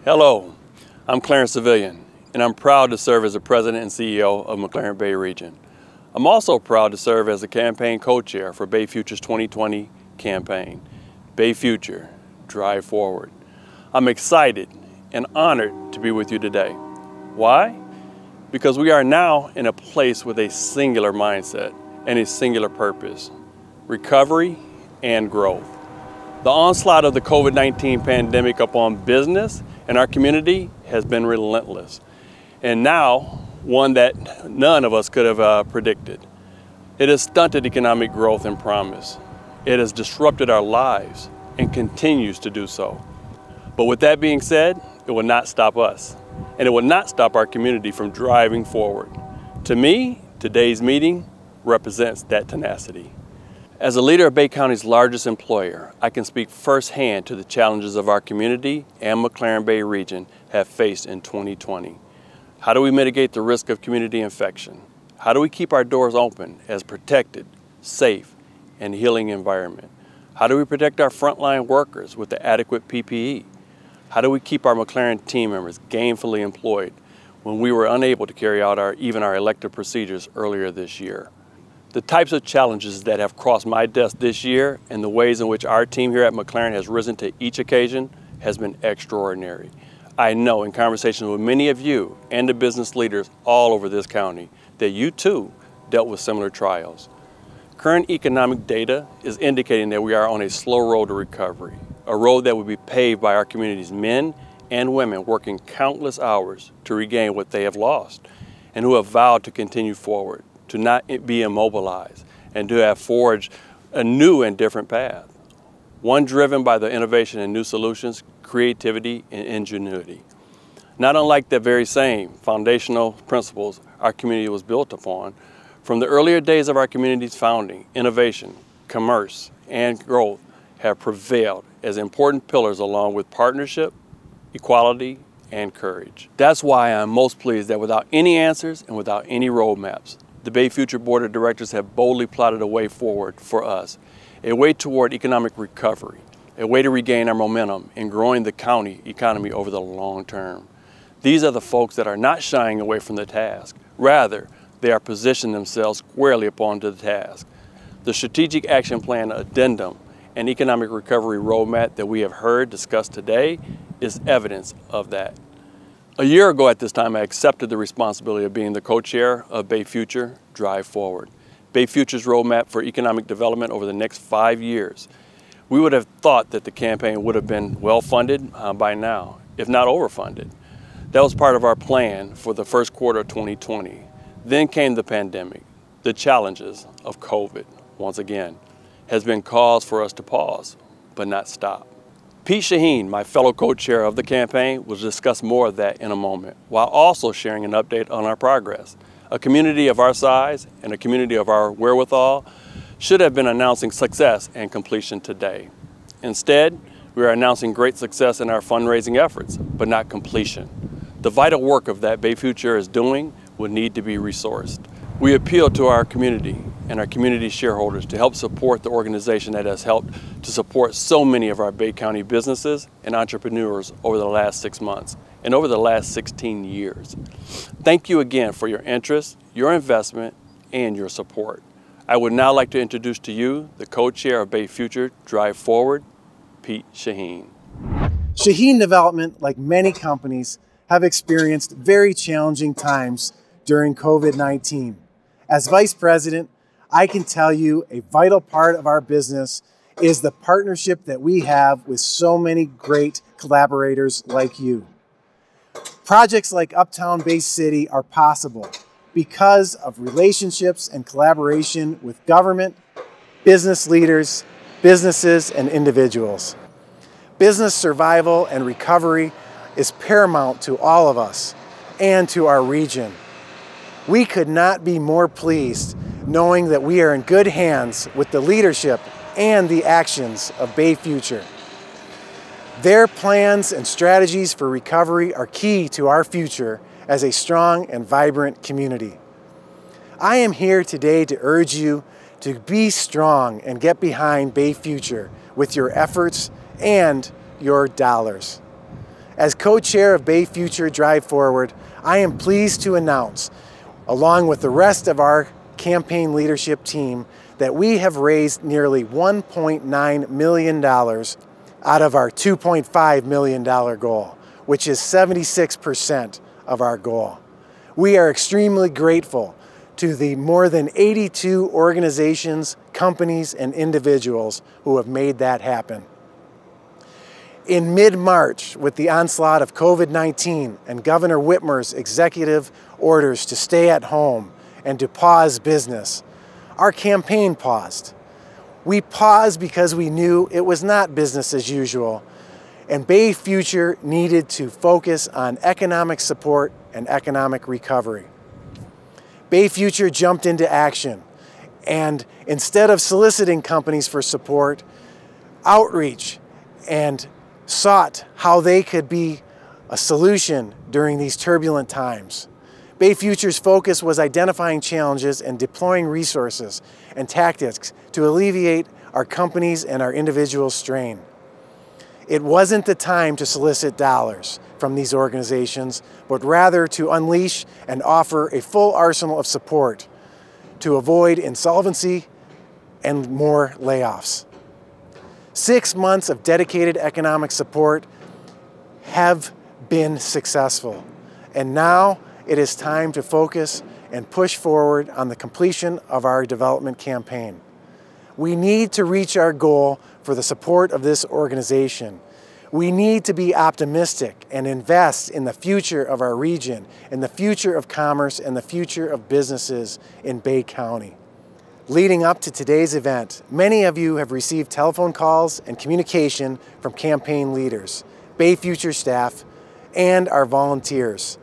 Hello, I'm Clarence Sevillian, and I'm proud to serve as the President and CEO of McLaren Bay Region. I'm also proud to serve as the campaign co-chair for Bay Future's 2020 campaign, Bay Future, Drive Forward. I'm excited and honored to be with you today. Why? Because we are now in a place with a singular mindset and a singular purpose: recovery and growth. The onslaught of the COVID-19 pandemic upon business and our community has been relentless, and now one that none of us could have predicted. It has stunted economic growth and promise. It has disrupted our lives and continues to do so. But with that being said, it will not stop us, and it will not stop our community from driving forward. To me, today's meeting represents that tenacity. As a leader of Bay County's largest employer, I can speak firsthand to the challenges of our community and McLaren Bay region have faced in 2020. How do we mitigate the risk of community infection? How do we keep our doors open as protected, safe, and healing environment? How do we protect our frontline workers with the adequate PPE? How do we keep our McLaren team members gainfully employed when we were unable to carry out even our elective procedures earlier this year? The types of challenges that have crossed my desk this year and the ways in which our team here at McLaren has risen to each occasion has been extraordinary. I know in conversations with many of you and the business leaders all over this county that you too dealt with similar trials. Current economic data is indicating that we are on a slow road to recovery, a road that will be paved by our community's men and women working countless hours to regain what they have lost, and who have vowed to continue forward, to not be immobilized, and to have forged a new and different path. One driven by the innovation and new solutions, creativity, and ingenuity. Not unlike the very same foundational principles our community was built upon. From the earlier days of our community's founding, innovation, commerce, and growth have prevailed as important pillars along with partnership, equality, and courage. That's why I'm most pleased that without any answers and without any roadmaps, the Bay Future Board of Directors have boldly plotted a way forward for us, a way toward economic recovery, a way to regain our momentum in growing the county economy over the long term. These are the folks that are not shying away from the task. Rather, they are positioning themselves squarely upon the task. The Strategic Action Plan Addendum and Economic Recovery Roadmap that we have heard discussed today is evidence of that. A year ago at this time, I accepted the responsibility of being the co-chair of Bay Future, Drive Forward, Bay Future's roadmap for economic development over the next 5 years. We would have thought that the campaign would have been well-funded by now, if not overfunded. That was part of our plan for the first quarter of 2020. Then came the pandemic. The challenges of COVID, once again, has been cause for us to pause, but not stop. Pete Shaheen, my fellow co-chair of the campaign, will discuss more of that in a moment, while also sharing an update on our progress. A community of our size and a community of our wherewithal should have been announcing success and completion today. Instead, we are announcing great success in our fundraising efforts, but not completion. The vital work of that Bay Future is doing will need to be resourced. We appeal to our community and our community shareholders to help support the organization that has helped to support so many of our Bay County businesses and entrepreneurs over the last 6 months and over the last 16 years. Thank you again for your interest, your investment, and your support. I would now like to introduce to you the co-chair of Bay Future Drive Forward, Pete Shaheen. Shaheen Development, like many companies, have experienced very challenging times during COVID-19. As Vice President, I can tell you a vital part of our business is the partnership that we have with so many great collaborators like you. Projects like Uptown Bay City are possible because of relationships and collaboration with government, business leaders, businesses, and individuals. Business survival and recovery is paramount to all of us and to our region. We could not be more pleased knowing that we are in good hands with the leadership and the actions of Bay Future. Their plans and strategies for recovery are key to our future as a strong and vibrant community. I am here today to urge you to be strong and get behind Bay Future with your efforts and your dollars. As co-chair of Bay Future Drive Forward, I am pleased to announce, along with the rest of our campaign leadership team, that we have raised nearly $1.9 million out of our $2.5 million goal, which is 76% of our goal. We are extremely grateful to the more than 82 organizations, companies, and individuals who have made that happen. In mid-March, with the onslaught of COVID-19 and Governor Whitmer's executive orders to stay at home and to pause business, our campaign paused. We paused because we knew it was not business as usual, and Bay Future needed to focus on economic support and economic recovery. Bay Future jumped into action, and instead of soliciting companies for support, outreach and sought how they could be a solution during these turbulent times. Bay Future's focus was identifying challenges and deploying resources and tactics to alleviate our companies and our individuals' strain. It wasn't the time to solicit dollars from these organizations, but rather to unleash and offer a full arsenal of support to avoid insolvency and more layoffs. 6 months of dedicated economic support have been successful, and now it is time to focus and push forward on the completion of our development campaign. We need to reach our goal for the support of this organization. We need to be optimistic and invest in the future of our region, in the future of commerce, and the future of businesses in Bay County. Leading up to today's event, many of you have received telephone calls and communication from campaign leaders, Bay Future staff, and our volunteers.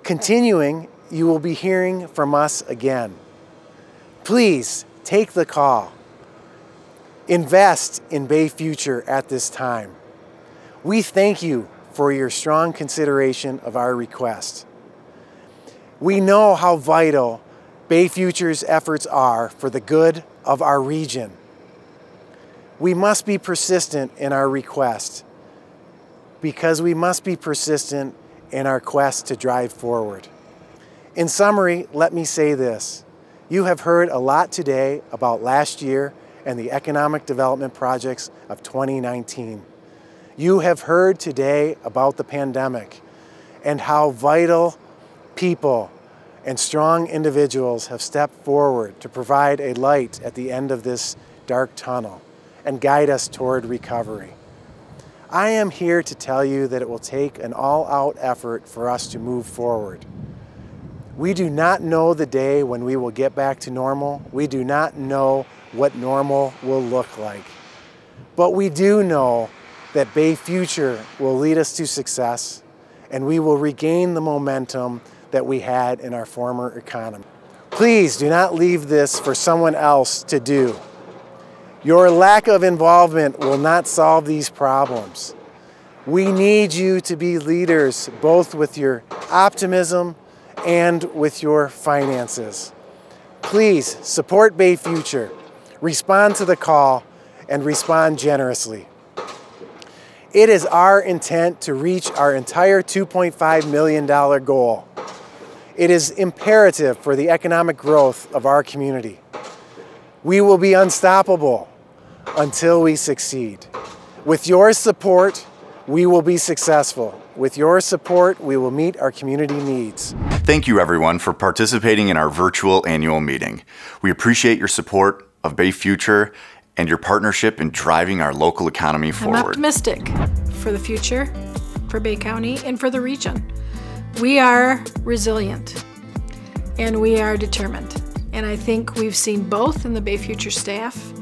Continuing, you will be hearing from us again. Please take the call. Invest in Bay Future at this time. We thank you for your strong consideration of our request. We know how vital Bay Future's efforts are for the good of our region. We must be persistent in our request because we must be persistent in our quest to drive forward. In summary, let me say this. You have heard a lot today about last year and the economic development projects of 2019. You have heard today about the pandemic and how vital people and strong individuals have stepped forward to provide a light at the end of this dark tunnel and guide us toward recovery. I am here to tell you that it will take an all-out effort for us to move forward. We do not know the day when we will get back to normal. We do not know what normal will look like. But we do know that Bay Future will lead us to success, and we will regain the momentum that we had in our former economy. Please do not leave this for someone else to do. Your lack of involvement will not solve these problems. We need you to be leaders, both with your optimism and with your finances. Please support Bay Future, respond to the call, and respond generously. It is our intent to reach our entire $2.5 million goal. It is imperative for the economic growth of our community. We will be unstoppable until we succeed. With your support, we will be successful. With your support, we will meet our community needs. Thank you, everyone, for participating in our virtual annual meeting. We appreciate your support of Bay Future and your partnership in driving our local economy forward. I'm optimistic for the future, for Bay County, and for the region. We are resilient, and we are determined. And I think we've seen both in the Bay Future staff,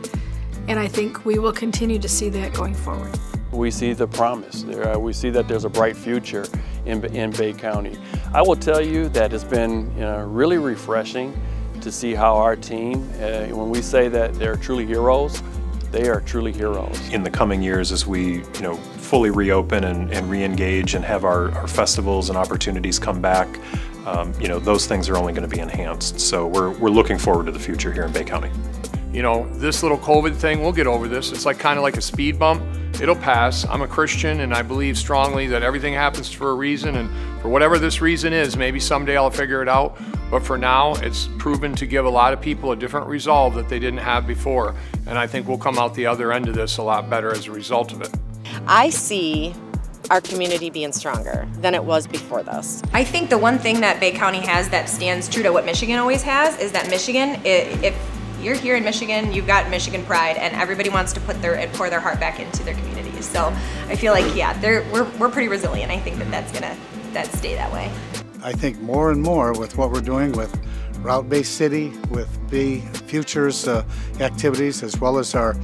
and I think we will continue to see that going forward. We see the promise. We see that there's a bright future in Bay County. I will tell you that it's been really refreshing to see how our team, when we say that they're truly heroes, they are truly heroes. In the coming years, as we fully reopen and re-engage and have our festivals and opportunities come back, those things are only going to be enhanced. So we're looking forward to the future here in Bay County. This little COVID thing, we'll get over this. It's kind of like a speed bump. it'll pass. I'm a Christian and I believe strongly that everything happens for a reason, and for whatever this reason is, maybe someday I'll figure it out. But for now, it's proven to give a lot of people a different resolve that they didn't have before. And I think we'll come out the other end of this a lot better as a result of it. I see our community being stronger than it was before this. I think the one thing that Bay County has that stands true to what Michigan always has is that Michigan, if you're here in Michigan, you've got Michigan pride, and everybody wants to pour their heart back into their communities. So I feel like, yeah, we're pretty resilient. I think that's gonna stay that way. I think more and more with what we're doing with Route Bay City, with Bay Futures activities, as well as our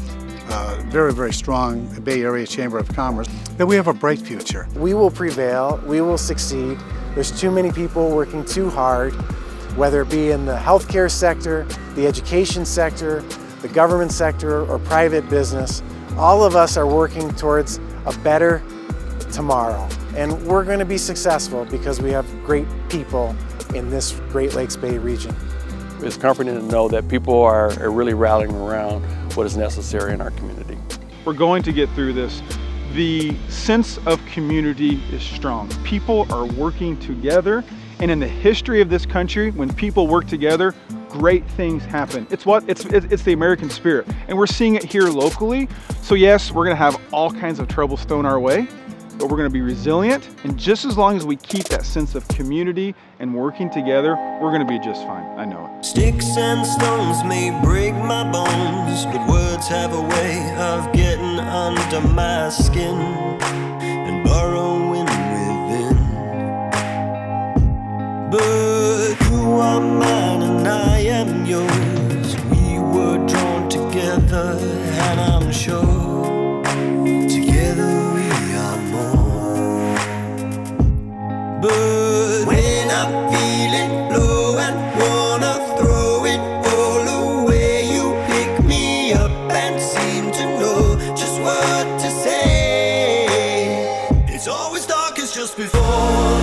very, very strong Bay Area Chamber of Commerce, that we have a bright future. We will prevail, we will succeed. There's too many people working too hard, whether it be in the healthcare sector, the education sector, the government sector, or private business. All of us are working towards a better tomorrow. And we're going to be successful because we have great people in this Great Lakes Bay region. It's comforting to know that people are really rallying around what is necessary in our community. We're going to get through this. The sense of community is strong. People are working together, and in the history of this country, when people work together, great things happen. It's the American spirit, and we're seeing it here locally. So yes, we're going to have all kinds of troubles thrown our way, but we're going to be resilient, and just as long as we keep that sense of community and working together, we're going to be just fine. I know it. Sticks and stones may break my bones, but words have a way of getting under my skin and burrowing within. But you are mine and I am yours. We were drawn together, and I'm sure together we are more. But when I'm feeling low and wanna throw it all away, you pick me up and seem to know just what to say. It's always darkest just before